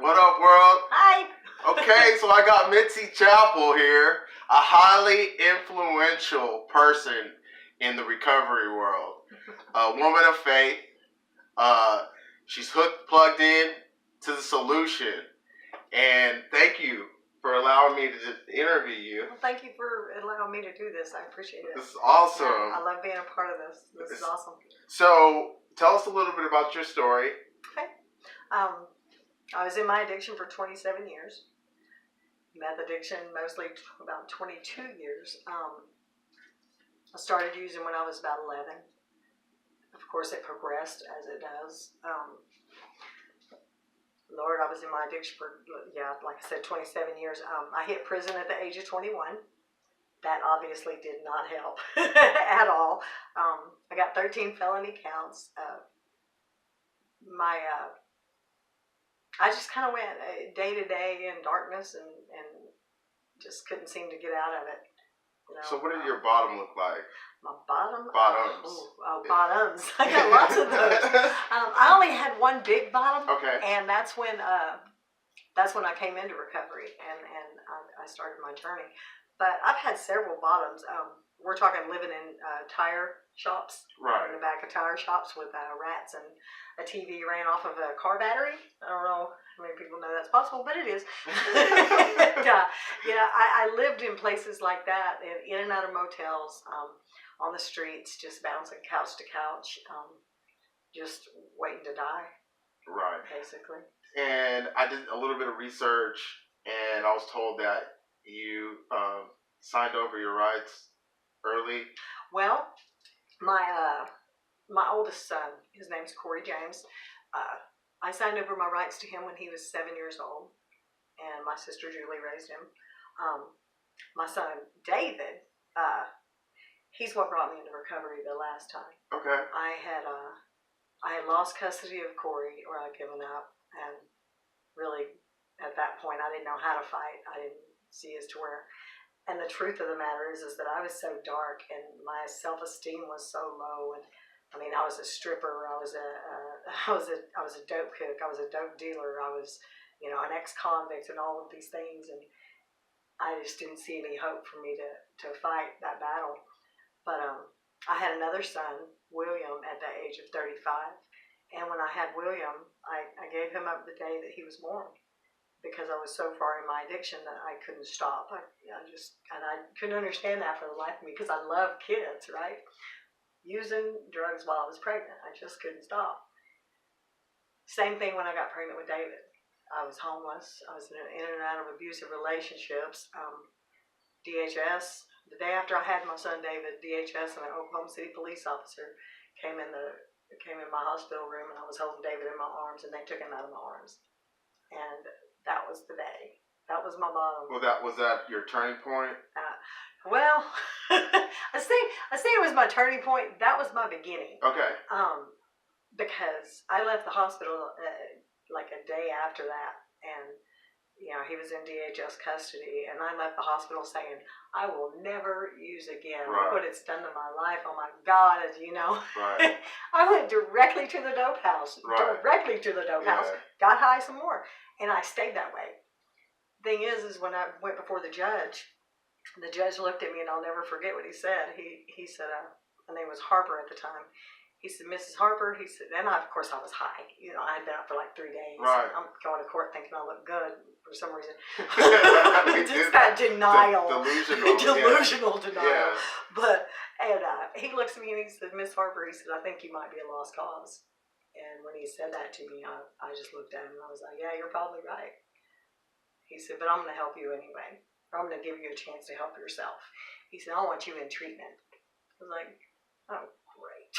What up, world? Hi. Okay, so I got Mitzie Chappell here, a highly influential person in the recovery world, a woman of faith. She's plugged in to the solution, and thank you for allowing me to interview you. Well, thank you for allowing me to do this. I appreciate it. This is awesome. Yeah, I love being a part of this. This is awesome. So, tell us a little bit about your story. Okay. I was in my addiction for 27 years. Meth addiction, mostly about 22 years. I started using when I was about 11. Of course, it progressed as it does. Lord, I was in my addiction for, like I said, 27 years. I hit prison at the age of 21. That obviously did not help at all. I got 13 felony counts. I just kind of went day to day in darkness and just couldn't seem to get out of it. You know? So what did your bottom look like? My bottom? Bottoms. Bottoms. I got lots of those. I only had one big bottom. Okay. And that's when I came into recovery and I started my journey. But I've had several bottoms. We're talking living in tire shops. Right. In the back of tire shops with rats, and a TV ran off of a car battery. I don't know how many people know that's possible, but it is. I lived in places like that, in and out of motels, on the streets, just bouncing couch to couch, just waiting to die. Right. Basically. And I did a little bit of research, and I was told that you signed over your rights early. Well, my oldest son, his name's Corey James. I signed over my rights to him when he was 7 years old, and my sister Julie raised him. My son David, he's what brought me into recovery the last time. Okay. I had lost custody of Corey, or I'd given up, and really at that point I didn't know how to fight. I didn't see as to where. And the truth of the matter is that I was so dark, and my self-esteem was so low. And I mean, I was a stripper. I was a dope cook. I was a dope dealer. I was, an ex-convict and all of these things. And I just didn't see any hope for me to fight that battle. But I had another son, William, at the age of 35. And when I had William, I gave him up the day that he was born, because I was so far in my addiction that I couldn't stop. I couldn't understand that for the life of me, because I love kids, right? Using drugs while I was pregnant. I just couldn't stop. Same thing when I got pregnant with David. I was homeless. I was in and out of abusive relationships. DHS, the day after I had my son David, DHS and an Oklahoma City police officer came in my hospital room, and I was holding David in my arms, and they took him out of my arms. And that was the day. That was my bottom. Well, was that your turning point? I say it was my turning point. That was my beginning. Okay. Because I left the hospital like a day after that, and he was in DHS custody, and I left the hospital saying, I will never use again. Right. Look what it's done to my life. Oh my God, as you know. Right. I went directly to the dope house. Right. Directly to the dope house. Got high some more. And I stayed that way. Thing is when I went before the judge looked at me, and I'll never forget what he said. He said, my name was Harper at the time. He said, Mrs. Harper, he said, and of course I was high. I had been out for like 3 days. Right. I'm going to court thinking I look good for some reason. Just that denial. Delusional denial. Yeah. But, he looks at me and he said, Miss Harper, he said, I think you might be a lost cause. And when he said that to me, I just looked at him and I was like, yeah, you're probably right. He said, but I'm going to help you anyway. Or I'm going to give you a chance to help yourself. He said, I want you in treatment. I was like, oh, great.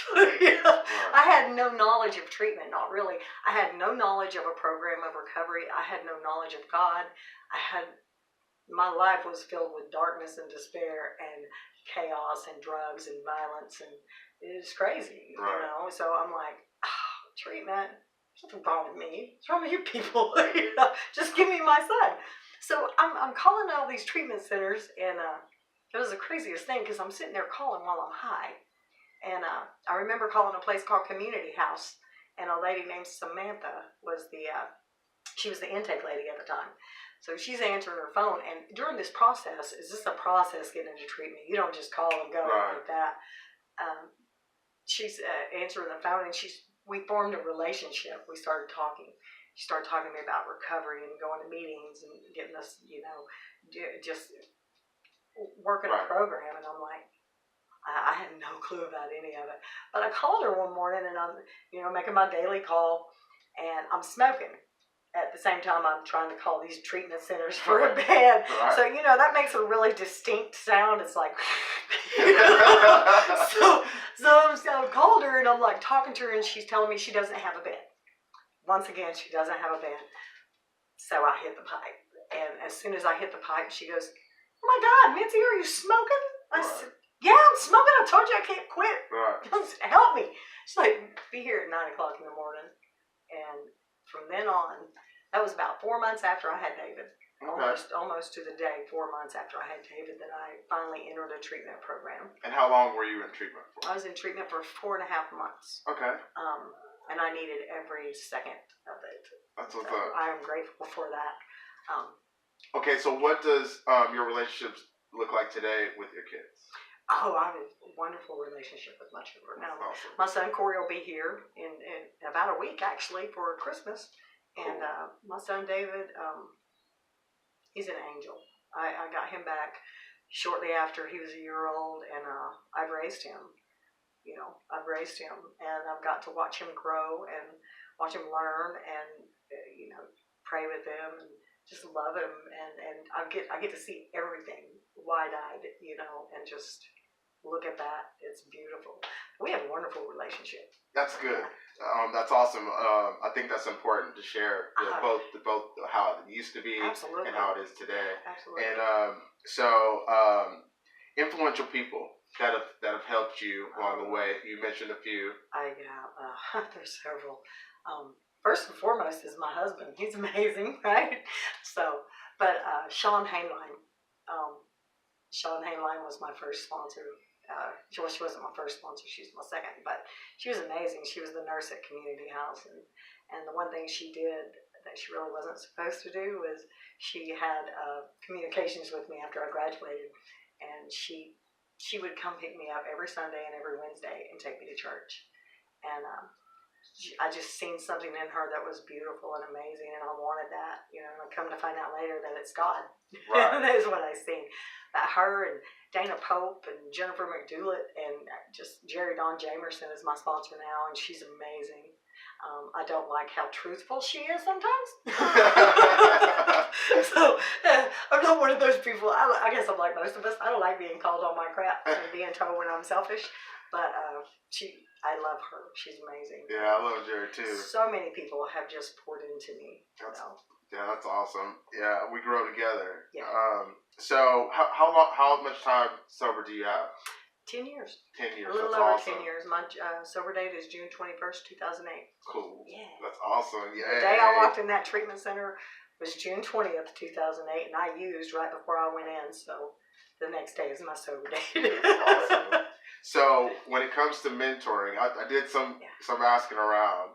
I had no knowledge of treatment, not really. I had no knowledge of a program of recovery. I had no knowledge of God. My life was filled with darkness and despair and chaos and drugs and violence, and it was crazy, So I'm like, treatment? There's nothing wrong with me. What's wrong with you people? Just give me my son. So I'm calling all these treatment centers, and it was the craziest thing, because I'm sitting there calling while I'm high. And I remember calling a place called Community House, and a lady named Samantha was she was the intake lady at the time. So she's answering her phone, and during this process, is this a process getting into treatment? You don't just call and go like that. She's answering the phone, and we formed a relationship. We started talking. She started talking to me about recovery and going to meetings and getting us, just working a program. And I'm like, I had no clue about any of it. But I called her one morning, and I'm, making my daily call, and I'm smoking. At the same time, I'm trying to call these treatment centers for a bed. Right. So, that makes a really distinct sound. It's like, so I called her, and I'm like talking to her, and she's telling me she doesn't have a bed. Once again, she doesn't have a bed. So I hit the pipe. And as soon as I hit the pipe, she goes, "Oh my God, Mitzie, are you smoking?" I said, "Yeah, I'm smoking. I told you I can't quit. Right. Help me." She's like, "Be here at 9 o'clock in the morning." And from then on, that was about 4 months after I had David. Okay. Almost to the day, 4 months after I had David, that I finally entered a treatment program. And how long were you in treatment for? I was in treatment for 4.5 months. Okay. And I needed every second of it. That's what's up. I am grateful for that. Okay, so what does your relationships look like today with your kids? Oh, I have a wonderful relationship with my children. Now, awesome. My son Corey will be here in about a week, actually, for Christmas. And my son David, he's an angel. I got him back shortly after he was a year old, and I've raised him. I've raised him, and I've got to watch him grow and watch him learn, and pray with him and just love him, and I get to see everything wide-eyed, and just look at that. It's beautiful. We have a wonderful relationship. That's good. That's awesome. I think that's important to share both how it used to be absolutely. And how it is today. Absolutely. And influential people that have helped you along the way. You mentioned a few. There's several. First and foremost is my husband. He's amazing, right? So, but Sean Hainline. Sean Hainline was my first sponsor. She wasn't my first sponsor, she's my second, but she was amazing. She was the nurse at Community House, and the one thing she did that she really wasn't supposed to do was she had communications with me after I graduated, and she would come pick me up every Sunday and every Wednesday and take me to church. And I just seen something in her that was beautiful and amazing, and I wanted that, and I come to find out later that it's God. Right. That is what I seen. That her and Dana Pope and Jennifer McDoulet and just Jerry Dawn Jamerson is my sponsor now, and she's amazing. I don't like how truthful she is sometimes. So I'm not one of those people. I guess I'm like most of us. I don't like being called on my crap and being told when I'm selfish. But I love her. She's amazing. Yeah, I love Jerry too. So many people have just poured into me. Yeah, that's awesome. Yeah, we grow together. Yeah. So how much time sober do you have? 10 years. 10 years. A little that's over awesome. 10 years. My sober date is June 21st, 2008. Cool. Yeah. That's awesome. Yeah. The day I walked in that treatment center was June 20th, 2008, and I used right before I went in, so the next day is my sober date. Awesome. So when it comes to mentoring, I did some asking around,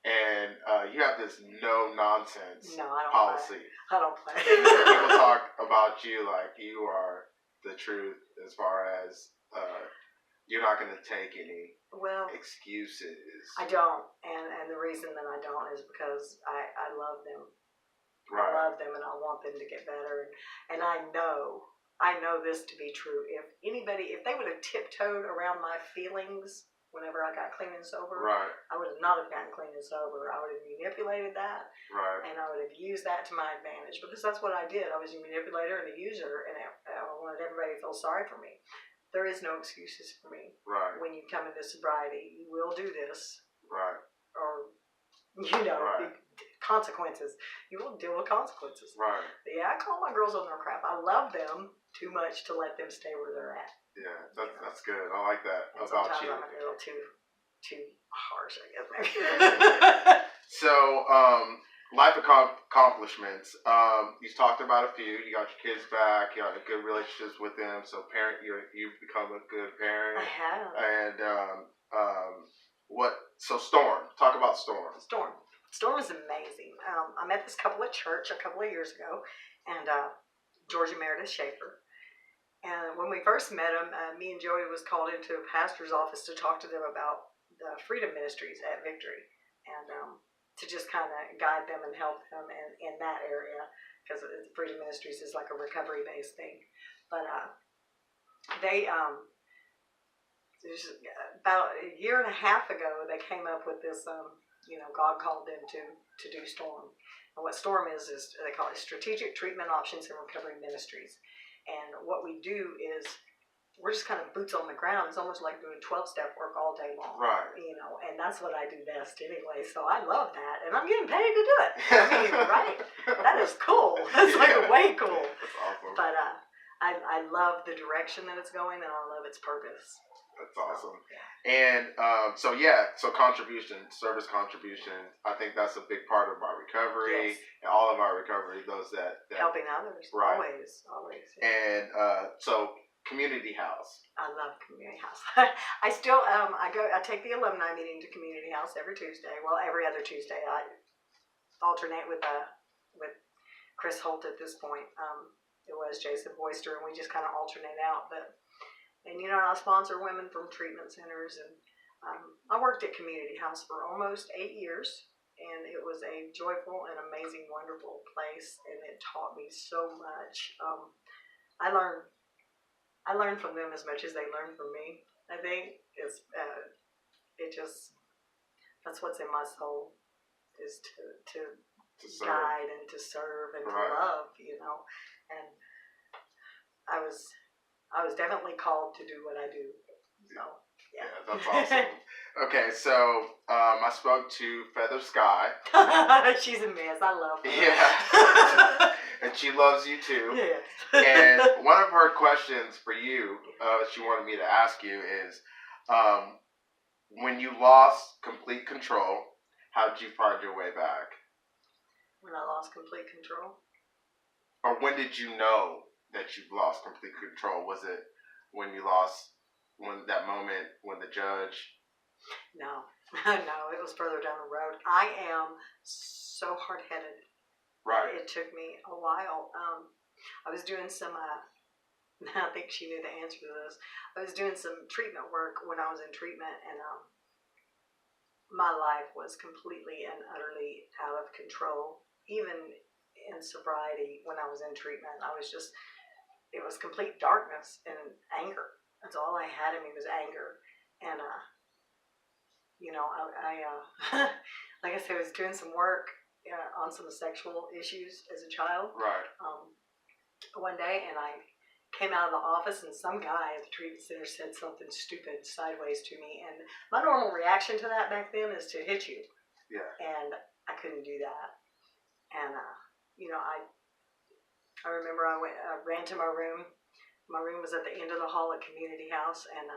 and you have this no nonsense policy. I don't play. People talk about you like you are the truth as far as you're not going to take any excuses. I don't, and the reason that I don't is because I love them. Right. I love them, and I want them to get better, and I know this to be true. If they would have tiptoed around my feelings whenever I got clean and sober, right, I would not have gotten clean and sober. I would have manipulated that, right, and I would have used that to my advantage, because that's what I did. I was a manipulator and a user, and I wanted everybody to feel sorry for me. There is no excuses for me. Right. When you come into sobriety, you will do this. Right. Or, right. Consequences. You will deal with consequences. Right. Yeah, I call my girls on their crap. I love them too much to let them stay where they're at. Yeah, that's good. I like that and about sometimes you. I'm a little too harsh, I guess, maybe. So, life accomplishments. You talked about a few. You got your kids back. You got good relationships with them. So, you've become a good parent. I have. And So Storm. Talk about Storm. Storm. Storm is amazing. I met this couple at church a couple of years ago, and Georgia Meredith Schaefer. And when we first met them, me and Joey was called into a pastor's office to talk to them about the Freedom Ministries at Victory, and to just kind of guide them and help them in that area, because Freedom Ministries is like a recovery-based thing. But they, about a year and a half ago, they came up with this, God called them to do Storm. And what Storm is they call it Strategic Treatment Options and Recovery Ministries. And what we do is we're just kind of boots on the ground. It's almost like doing 12-step work all day long. Right. And that's what I do best anyway. So I love that. And I'm getting paid to do it. I mean, right? That is cool. That's like way cool. That's awesome. But I love the direction that it's going, and I love its purpose. That's awesome. And so contribution, service contribution, I think that's a big part of our recovery, and all of our recovery, those that helping others, right. always. Yeah. And so community house. I love community house. I still I take the alumni meeting to community house every Tuesday. Well, every other Tuesday. I alternate with Chris Holt at this point. It was Jason Boyster, and we just kind of alternate out, And I sponsor women from treatment centers, and I worked at Community House for almost 8 years, and it was a joyful and amazing, wonderful place, and it taught me so much. I learned from them as much as they learned from me. I think that's what's in my soul, is to guide and to serve and to love, and I was definitely called to do what I do. So, yeah. That's awesome. Okay, so I spoke to Feather Sky. She's a mess. I love her. Yeah. And she loves you too. Yes. And one of her questions for you, she wanted me to ask you is, when you lost complete control, how did you find your way back? When I lost complete control? Or when did you know that you've lost complete control? Was it when that moment when the judge? No, it was further down the road. I am so hard-headed. Right. It took me a while. I was doing some, I think she knew the answer to this. I was doing some treatment work when I was in treatment, and my life was completely and utterly out of control. Even in sobriety, when I was in treatment, it was complete darkness and anger. That's all I had in me was anger. And, I like I said, I was doing some work on some sexual issues as a child. Right. One day, and I came out of the office, and some guy at the treatment center said something stupid sideways to me. And my normal reaction to that back then is to hit you. Yeah. And I couldn't do that. And, I remember I ran to my room. My room was at the end of the hall at Community House, and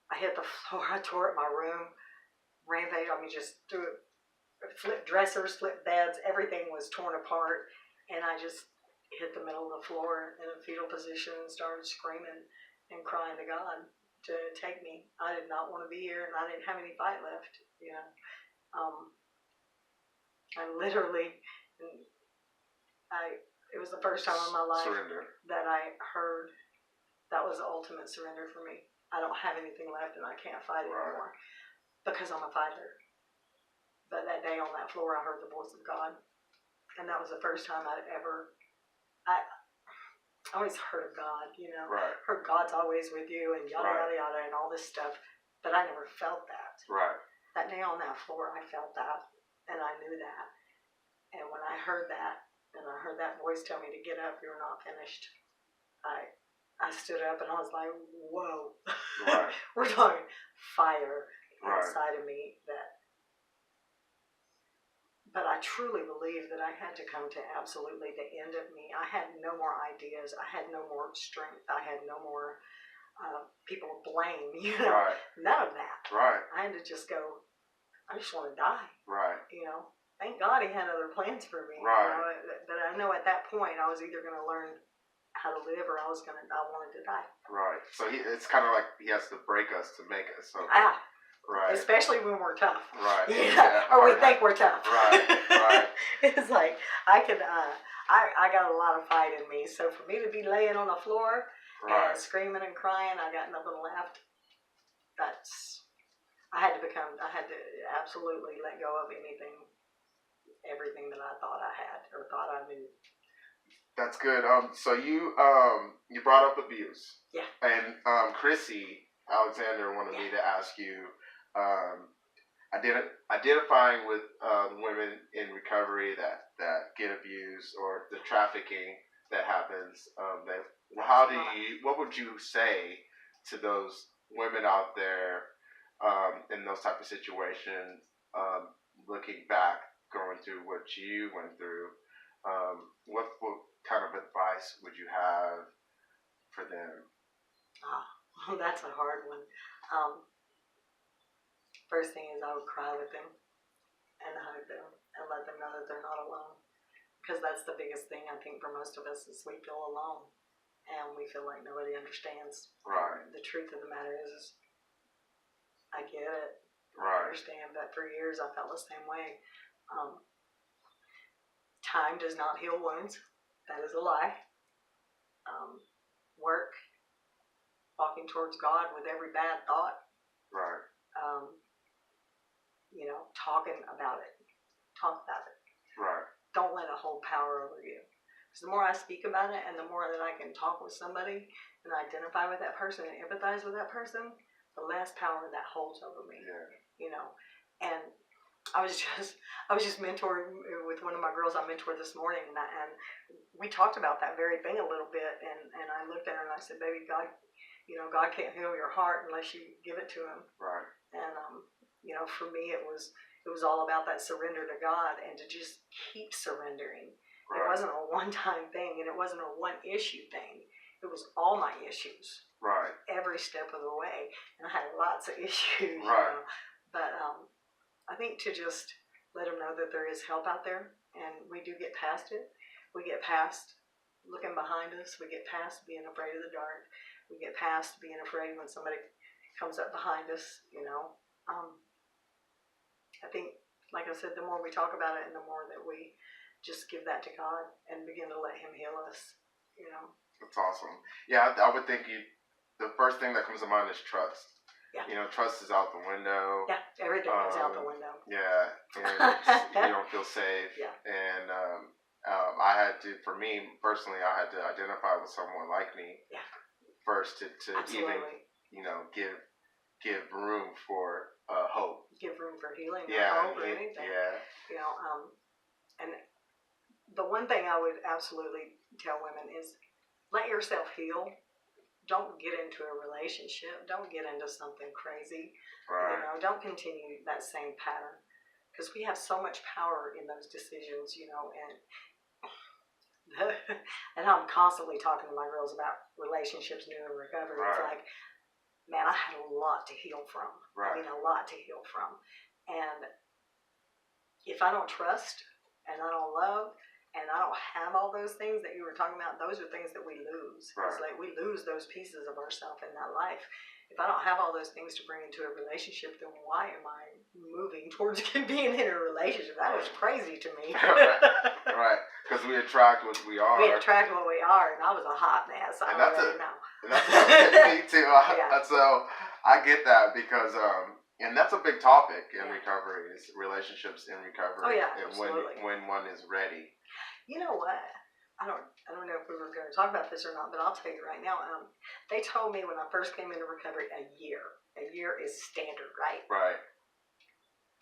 I hit the floor. I tore up my room, rampage. Just threw it, flipped dressers, flipped beds. Everything was torn apart, and I just hit the middle of the floor in a fetal position and started screaming and crying to God to take me. I did not want to be here, and I didn't have any fight left. I literally, it was the first time in my life that I heard that was the ultimate surrender for me. I don't have anything left, and I can't fight anymore because I'm a fighter. But that day on that floor, I heard the voice of God, and that was the first time I always heard of God, heard God's always with you and yada, yada, yada, and all this stuff, but I never felt that. Right. That day on that floor, I felt that, and I knew that. And when I heard that, and I heard that voice tell me to get up, you're not finished, I stood up, and I was like, whoa. Right. We're talking fire inside of me but I truly believe that I had to come to absolutely the end of me. I had no more ideas. I had no more strength. I had no more people to blame, Right. None of that. Right. I had to just go, I just want to die. Right. Thank God he had other plans for me. Right. But I know at that point I was either going to learn how to live or I wanted to die. Right. So it's kind of like he has to break us to make us. So. Right. Especially when we're tough. Right. Yeah. Or we think we're tough. Right. It's like I can. I got a lot of fight in me. So for me to be laying on the floor and screaming and crying, I got nothing left. I had to absolutely let go of everything that I thought I had or thought I knew. That's good. So you brought up abuse. Yeah. And Chrissy Alexander wanted me to ask you, identifying with women in recovery that get abused or the trafficking that happens. What would you say to those women out there in those type of situations, looking back, going through what you went through? What kind of advice would you have for them? Oh, that's a hard one. First thing is I would cry with them and hug them and let them know that they're not alone. Because that's the biggest thing I think for most of us is we feel alone and we feel like nobody understands. Right. And the truth of the matter is I get it. Right. I understand that for years I felt the same way. Time does not heal wounds. That is a lie. Work, walking towards God with every bad thought. Right. Talking about it. Talk about it. Right. Don't let it hold power over you. Because the more I speak about it and the more that I can talk with somebody and identify with that person and empathize with that person, the less power that holds over me. Yeah. And I was just mentoring with one of my girls I mentored this morning, and we talked about that very thing a little bit, and I looked at her and I said, baby, God can't heal your heart unless you give it to him. Right. And for me it was all about that surrender to God and to just keep surrendering. Right. It wasn't a one-time thing, and it wasn't a one-issue thing. It was all my issues. Right. Every step of the way, and I had lots of issues. Right. But I think to just let them know that there is help out there, and we do get past it. We get past looking behind us. We get past being afraid of the dark. We get past being afraid when somebody comes up behind us. I think, like I said, the more we talk about it and the more that we just give that to God and begin to let him heal us, That's awesome. Yeah, I would think the first thing that comes to mind is trust. Yeah. Trust is out the window. Yeah, everything is out the window. Yeah, and you don't feel safe. Yeah. And I had to, for me personally, I had to identify with someone like me. Yeah. First to Absolutely. even give room for hope. Give room for healing. Yeah. Hope or anything. Yeah. And the one thing I would absolutely tell women is let yourself heal. Don't get into a relationship. Don't get into something crazy. Right. Don't continue that same pattern, because we have so much power in those decisions, and I'm constantly talking to my girls about relationships, new and recovery. Right. It's like, man, I had a lot to heal from. Right. I mean, a lot to heal from. And if I don't trust and I don't love and I don't have all those things that you were talking about, those are things that we lose. Right. It's like we lose those pieces of ourselves in that life. If I don't have all those things to bring into a relationship, then why am I moving towards being in a relationship? That was crazy to me. Right. Because we attract what we are. We attract what we are, and I was a hot mess. I already know. And that's me too. So I get that because, and that's a big topic in recovery, is relationships in recovery. Oh yeah, and absolutely. when one is ready. You know what? I don't know if we were going to talk about this or not, but I'll tell you right now. They told me when I first came into recovery, a year. A year is standard, right? Right.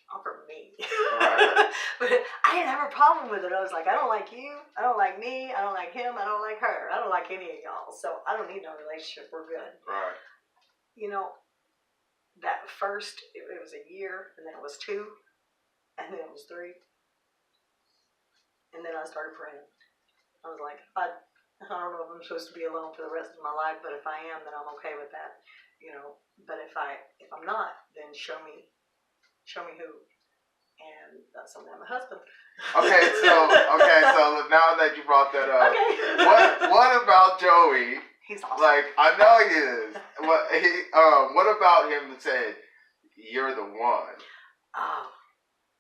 Not for me. Right. But I didn't have a problem with it. I was like, I don't like you. I don't like me. I don't like him. I don't like her. I don't like any of y'all. So I don't need no relationship. We're good. Right. That first, it was a year, and then it was 2, and then it was 3. And then I started praying. I was like, I don't know if I'm supposed to be alone for the rest of my life, but if I am, then I'm okay with that. But if I'm not, then show me who. And that's when I met my husband. Okay, so now that you brought that up, what about Joey? He's awesome. Like, I know he is. What about him that said, you're the one. Oh,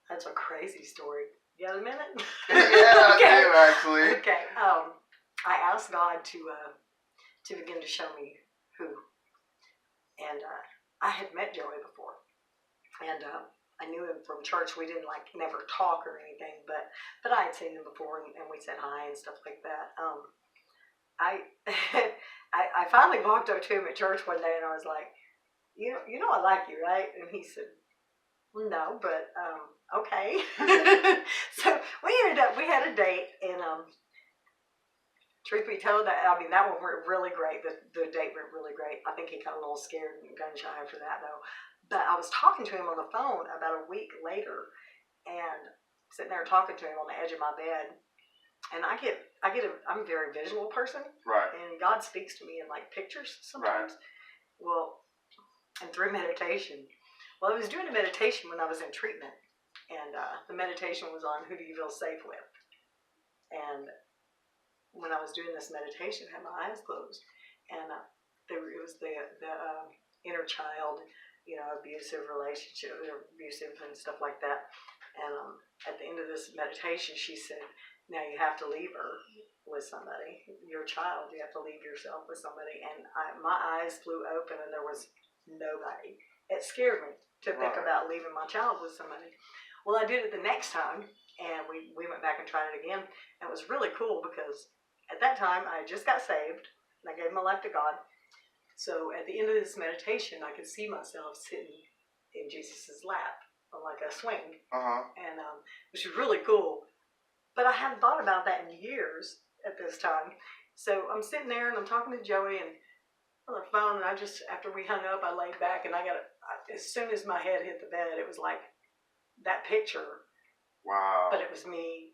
that's a crazy story. You got a minute? Yeah, okay. I do actually. Okay. I asked God to begin to show me who, and I had met Joey before, and I knew him from church. We didn't never talk or anything, but I had seen him before, and we said hi and stuff like that. I I finally walked up to him at church one day, and I was like, you know I like you, right? And he said, no, but okay. So we had a date, and truth be told, that one went really great. The date went really great. I think he got a little scared and gun shy after that, though. But I was talking to him on the phone about a week later, and sitting there talking to him on the edge of my bed, and I'm a very visual person, right? And God speaks to me in pictures sometimes. Right. Well, and through meditation. Well, I was doing a meditation when I was in treatment, and the meditation was on who do you feel safe with, and when I was doing this meditation, I had my eyes closed, and it was the inner child, abusive relationship, abusive and stuff like that. And at the end of this meditation, she said, "Now you have to leave her with somebody. Your child, you have to leave yourself with somebody." And my eyes flew open, and there was nobody. It scared me to think about leaving my child with somebody. Well, I did it the next time, and we went back and tried it again. And it was really cool because at that time, I just got saved, and I gave my life to God. So at the end of this meditation, I could see myself sitting in Jesus' lap on a swing, and which was really cool. But I hadn't thought about that in years at this time. So I'm sitting there, and I'm talking to Joey, and on the phone, and after we hung up, I laid back, and as soon as my head hit the bed, it was like that picture. Wow. But it was me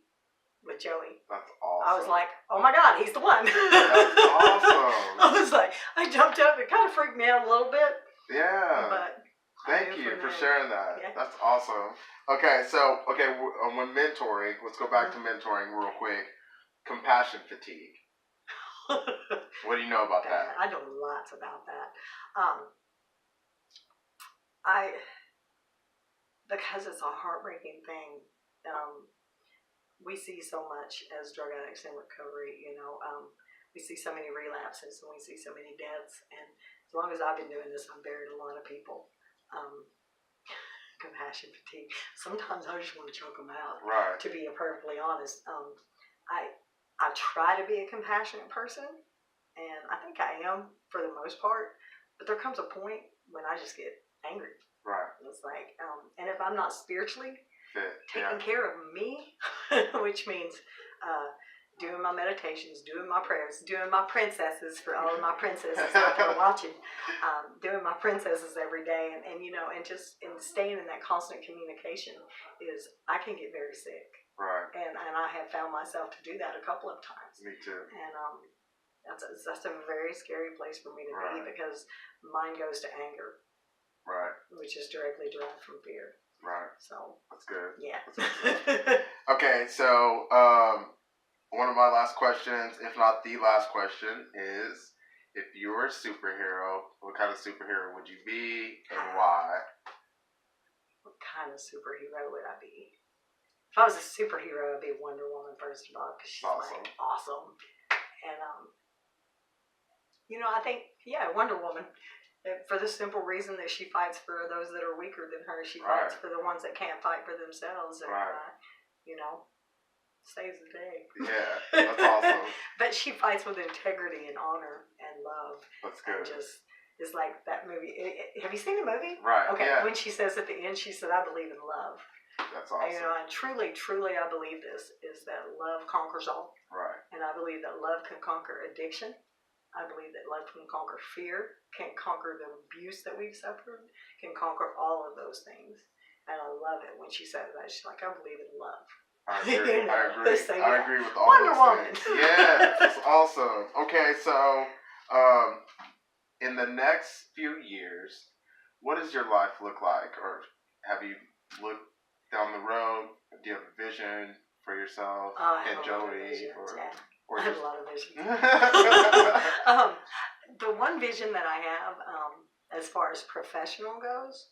with Joey. That's awesome. I was like, oh my God, he's the one. That's awesome. I was like, I jumped up. It kind of freaked me out a little bit. Yeah. But thank you for sharing that. Yeah. That's awesome. Okay, so, when mentoring, let's go back to mentoring real quick. Compassion fatigue. What do you know about that? I know lots about that. Because it's a heartbreaking thing, we see so much as drug addicts in recovery, we see so many relapses, and we see so many deaths, and as long as I've been doing this, I've buried a lot of people. Compassion fatigue. Sometimes I just want to choke them out, right? To be perfectly honest. I try to be a compassionate person, and I think I am for the most part, but there comes a point when I just get angry. Right. It's like, and if I'm not spiritually taking yeah. care of me, which means doing my meditations, doing my prayers, doing my princesses for all of my princesses out there watching, doing my princesses every day, and staying in that constant communication I can get very sick. Right. And I have found myself to do that a couple of times. Me too. And that's a very scary place for me to be, because mine goes to anger. Right. Which is directly derived from fear. Right. So. That's good. Yeah. Okay, so one of my last questions, if not the last question, is if you were a superhero, what kind of superhero would you be and why? What kind of superhero would I be? If I was a superhero, I'd be Wonder Woman, first of all, because she's awesome. And I think Wonder Woman. For the simple reason that she fights for those that are weaker than her. She fights for the ones that can't fight for themselves. And, saves the day. Yeah, that's awesome. But she fights with integrity and honor and love. That's good. And it's like that movie. Have you seen the movie? Right, okay, yeah. When she says at the end, she said, I believe in love. That's awesome. And truly, truly, I believe this, is that love conquers all. Right. And I believe that love can conquer addiction. I believe that love can conquer fear, can conquer the abuse that we've suffered, can conquer all of those things. And I love it when she says that. She's like, I believe in love. I agree. So, I agree with all Wonder those Woman. things. Yeah, that's awesome. Okay, so in the next few years, what does your life look like? Or have you looked down the road? Do you have a vision for yourself and Joey? I have a lot of visions. The one vision that I have, as far as professional goes,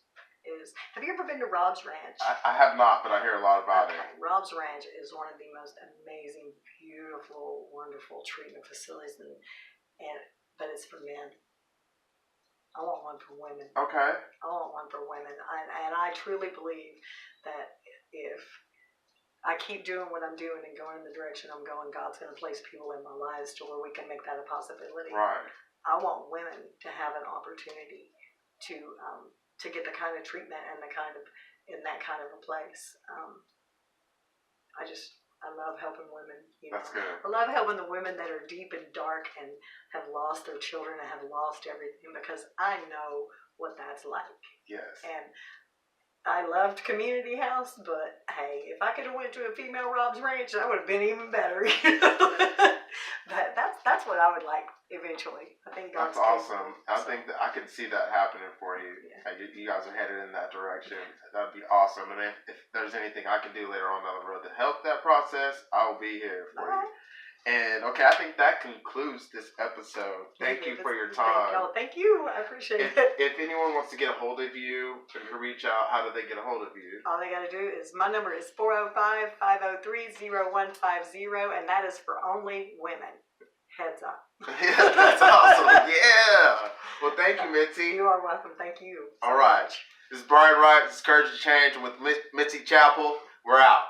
is, have you ever been to Rob's Ranch? I have not, but I hear a lot about it. Rob's Ranch is one of the most amazing, beautiful, wonderful treatment facilities, but it's for men. I want one for women. Okay. I want one for women. And I truly believe that if I keep doing what I'm doing and going in the direction I'm going, God's going to place people in my lives to where we can make that a possibility. Right. I want women to have an opportunity to get the kind of treatment and in that kind of a place. I love helping women. That's good. I love helping the women that are deep and dark and have lost their children and have lost everything, because I know what that's like. Yes. And I loved Community House, but hey, if I could have went to a female Rob's Ranch, that would have been even better. But that's what I would like eventually. I think God's awesome. I think that I can see that happening for you. Yeah. You guys are headed in that direction. That'd be awesome. And if there's anything I can do later on down the road to help that process, I'll be here for you. And okay, I think that concludes this episode. Thank you for your time. Thank you. I appreciate it. If anyone wants to get a hold of you and to reach out, how do they get a hold of you? All they got to do is, my number is 405-503-0150, and that is for only women. Heads up. Yeah, that's awesome. Yeah. Well, thank you, Mitzie. You are welcome. Thank you. All right. This is Brian Wright. This is Courage to Change with Mitzie Chappell. We're out.